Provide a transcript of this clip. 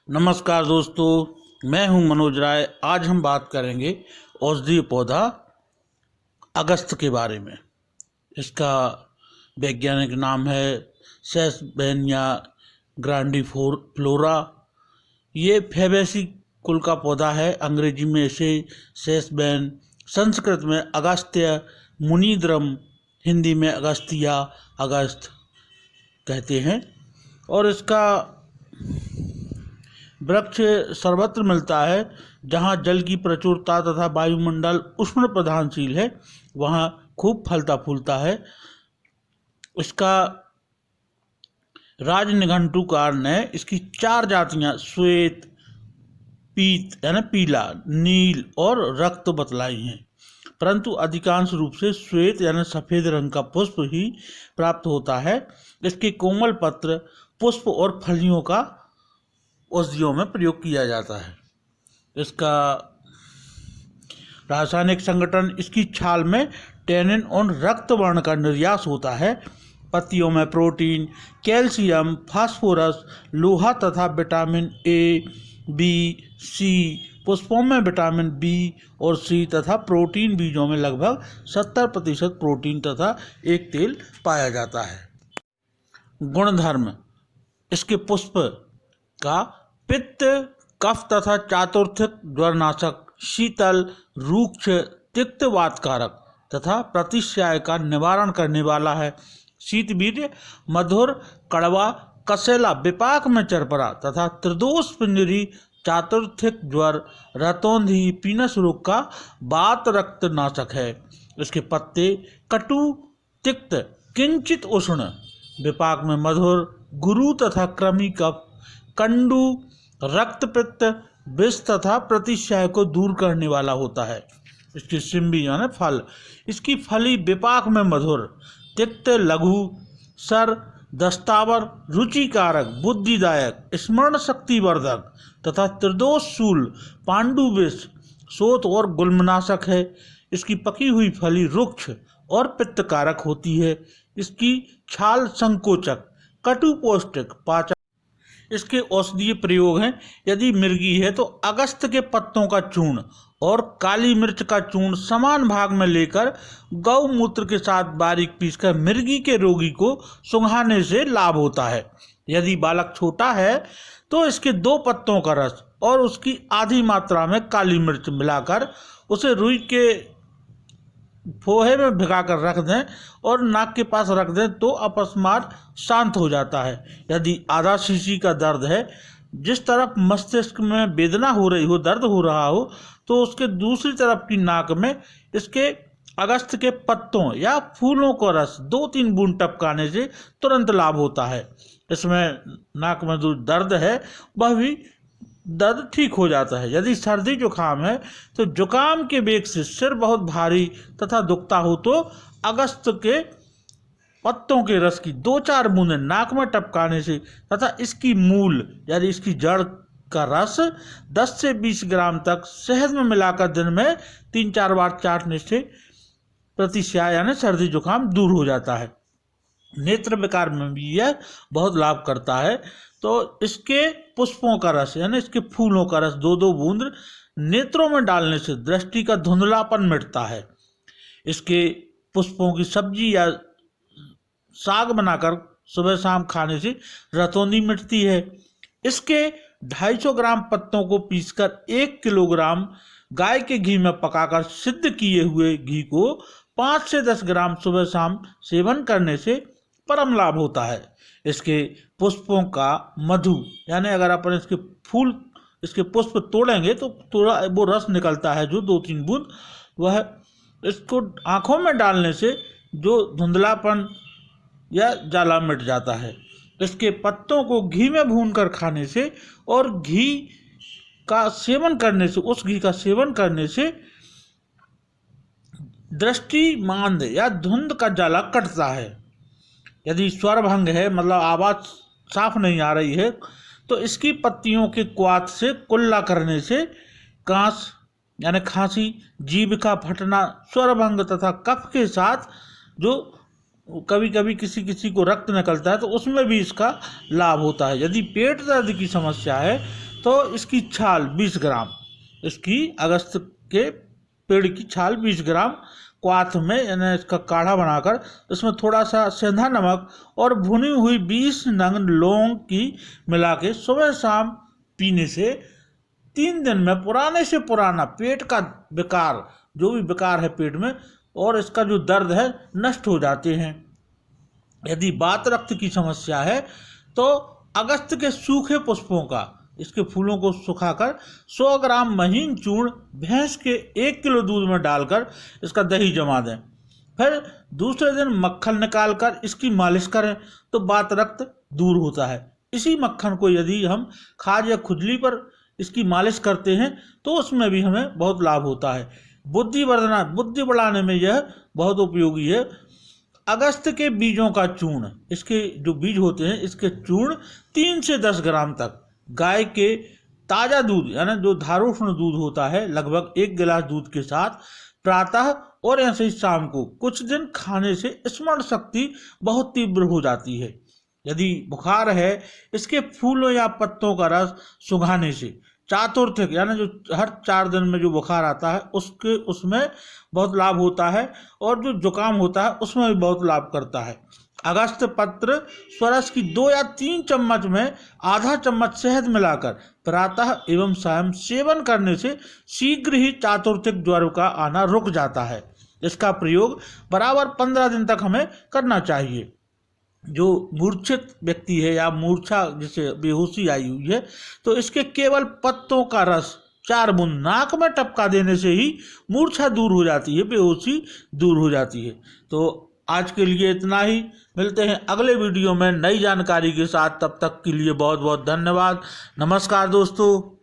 नमस्कार दोस्तों, मैं हूं मनोज राय। आज हम बात करेंगे औषधीय पौधा अगस्त के बारे में। इसका वैज्ञानिक नाम है सेसबेनिया ग्रांडिफ्लोरा। ये फैबेसी कुल का पौधा है। अंग्रेजी में इसे सेसबेन, संस्कृत में अगस्त्य मुनिद्रम, हिंदी में अगस्तिया, अगस्त कहते हैं। और इसका वृक्ष सर्वत्र मिलता है। जहाँ जल की प्रचुरता तथा वायुमंडल उष्ण प्रधानशील है, वहाँ खूब फलता फूलता है। इसका राजनिघंटुकार ने इसकी 4 जातियाँ श्वेत, पीत यानी पीला, नील और रक्त बतलाई हैं, परंतु अधिकांश रूप से श्वेत यानी सफ़ेद रंग का पुष्प ही प्राप्त होता है। इसके कोमल पत्र, पुष्प और फलियों का औषधियों में प्रयोग किया जाता है। इसका रासायनिक संगठन, इसकी छाल में टैनिन और रक्त वर्ण का निर्यास होता है। पत्तियों में प्रोटीन, कैल्शियम, फास्फोरस, लोहा तथा विटामिन ए, बी, सी, पुष्पों में विटामिन बी और सी तथा प्रोटीन, बीजों में लगभग 70% प्रोटीन तथा एक तेल पाया जाता है। गुणधर्म: इसके पुष्प का पित्त, कफ तथा चातुर्थिक ज्वरनाशक, शीतल, रूक्ष, तिक्त वातकारक तथा प्रतिश्याय का निवारण करने वाला है। शीतवीर्य, मधुर, कड़वा, कसेला, विपाक में चरपरा तथा त्रिदोष पिंजरी, चातुर्थिक ज्वर, रतौंधी, पीनस रोग का वात रक्त नाशक है। इसके पत्ते कटु, तिक्त, किंचित उष्ण, विपाक में मधुर, गुरु तथा कृमि कफ, कंडू, रक्तपित्त, विष तथा प्रतिश्याय को दूर करने वाला होता है। इसकी सिम्बी यानी फल, इसकी फली विपाक में मधुर, तिक्त, लघु, सर, दस्तावर, रुचिकारक, बुद्धिदायक, स्मरण शक्ति वर्धक तथा त्रिदोष शूल, पांडु विष, शोथ और गुल्मनाशक है। इसकी पकी हुई फली रुक्ष और पित्तकारक होती है। इसकी छाल संकोचक, कटु, पौष्टिक, पाचक। इसके औषधीय प्रयोग हैं। यदि मिर्गी है तो अगस्त के पत्तों का चूर्ण और काली मिर्च का चूर्ण समान भाग में लेकर गौमूत्र के साथ बारीक पीसकर मिर्गी के रोगी को सूंघाने से लाभ होता है। यदि बालक छोटा है तो इसके 2 पत्तों का रस और उसकी आधी मात्रा में काली मिर्च मिलाकर उसे रुई के फोहे में भिगाकर रख दें और नाक के पास रख दें तो अकस्मात शांत हो जाता है। यदि आधा शीशी का दर्द है, जिस तरफ मस्तिष्क में वेदना हो रही हो, दर्द हो रहा हो, तो उसके दूसरी तरफ की नाक में इसके अगस्त के पत्तों या फूलों का रस 2-3 बूंद टपकाने से तुरंत लाभ होता है। इसमें नाक में जो दर्द है वह भी दर्द ठीक हो जाता है। यदि सर्दी जुकाम है तो जुकाम के वेग से सिर बहुत भारी तथा दुखता हो तो अगस्त के पत्तों के रस की 2-4 बूंदें नाक में टपकाने से तथा इसकी मूल यानी इसकी जड़ का रस 10 से 20 ग्राम तक शहद में मिलाकर दिन में 3-4 बार चाटने से प्रतिश्याय यानी सर्दी जुकाम दूर हो जाता है। नेत्र विकार में भी यह बहुत लाभ करता है। तो इसके पुष्पों का रस यानी इसके फूलों का रस 2-2 बूंद नेत्रों में डालने से दृष्टि का धुंधलापन मिटता है। इसके पुष्पों की सब्जी या साग बनाकर सुबह शाम खाने से रतौंधी मिटती है। इसके 250 ग्राम पत्तों को पीसकर 1 किलोग्राम गाय के घी में पकाकर सिद्ध किए हुए घी को 5 से 10 ग्राम सुबह शाम सेवन करने से परम लाभ होता है। इसके पुष्पों का मधु यानी अगर अपन इसके पुष्प तोड़ेंगे तो थोड़ा वो रस निकलता है जो 2-3 बूंद, वह इसको आँखों में डालने से जो धुंधलापन या जाला मिट जाता है। इसके पत्तों को घी में भूनकर खाने से और घी का सेवन करने से, उस घी का सेवन करने से दृष्टि मांद या धुंध का जाला कटता है। यदि स्वर भंग है, मतलब आवाज़ साफ नहीं आ रही है, तो इसकी पत्तियों के क्वाथ से कुल्ला करने से कांस यानी खांसी, जीभ का फटना, स्वर भंग तथा कफ के साथ जो कभी कभी किसी किसी को रक्त निकलता है तो उसमें भी इसका लाभ होता है। यदि पेट दर्द की समस्या है तो इसकी छाल 20 ग्राम, इसकी अगस्त के पेड़ की छाल 20 ग्राम क्वाथ में यानी इसका काढ़ा बनाकर इसमें थोड़ा सा सेंधा नमक और भुनी हुई 20 नंग लौंग की मिला के सुबह शाम पीने से 3 दिन में पुराने से पुराना पेट का विकार, जो भी विकार है पेट में, और इसका जो दर्द है नष्ट हो जाते हैं। यदि वात रक्त की समस्या है तो अगस्त के सूखे पुष्पों का, इसके फूलों को सुखाकर 100 ग्राम महीन चूर्ण भैंस के 1 किलो दूध में डालकर इसका दही जमा दें। फिर दूसरे दिन मक्खन निकालकर इसकी मालिश करें तो वात रक्त दूर होता है। इसी मक्खन को यदि हम खाज या खुजली पर इसकी मालिश करते हैं तो उसमें भी हमें बहुत लाभ होता है। बुद्धि बढ़ाने में यह बहुत उपयोगी है। अगस्त के बीजों का चूर्ण, इसके जो बीज होते हैं इसके चूर्ण 3 से 10 ग्राम तक गाय के ताज़ा दूध यानी जो धारोष्ण दूध होता है लगभग 1 गिलास दूध के साथ प्रातः और ऐसे ही शाम को कुछ दिन खाने से स्मरण शक्ति बहुत तीव्र हो जाती है। यदि बुखार है, इसके फूलों या पत्तों का रस सुंघाने से चातुर्थिक यानी जो हर 4 दिन में जो बुखार आता है उसमें बहुत लाभ होता है, और जो जुकाम होता है उसमें भी बहुत लाभ करता है। अगस्त पत्र स्वरस की 2 या 3 चम्मच में आधा चम्मच शहद मिलाकर प्रातः एवं शाम सेवन करने से शीघ्र ही चातुर्थिक ज्वर का आना रुक जाता है। इसका प्रयोग बराबर 15 दिन तक हमें करना चाहिए। जो मूर्छित व्यक्ति है या मूर्छा जिसे बेहोशी आई हुई है तो इसके केवल पत्तों का रस 4 बूंद नाक में टपका देने से ही मूर्छा दूर हो जाती है, बेहोशी दूर हो जाती है। तो आज के लिए इतना ही, मिलते हैं अगले वीडियो में नई जानकारी के साथ। तब तक के लिए बहुत बहुत धन्यवाद। नमस्कार दोस्तों।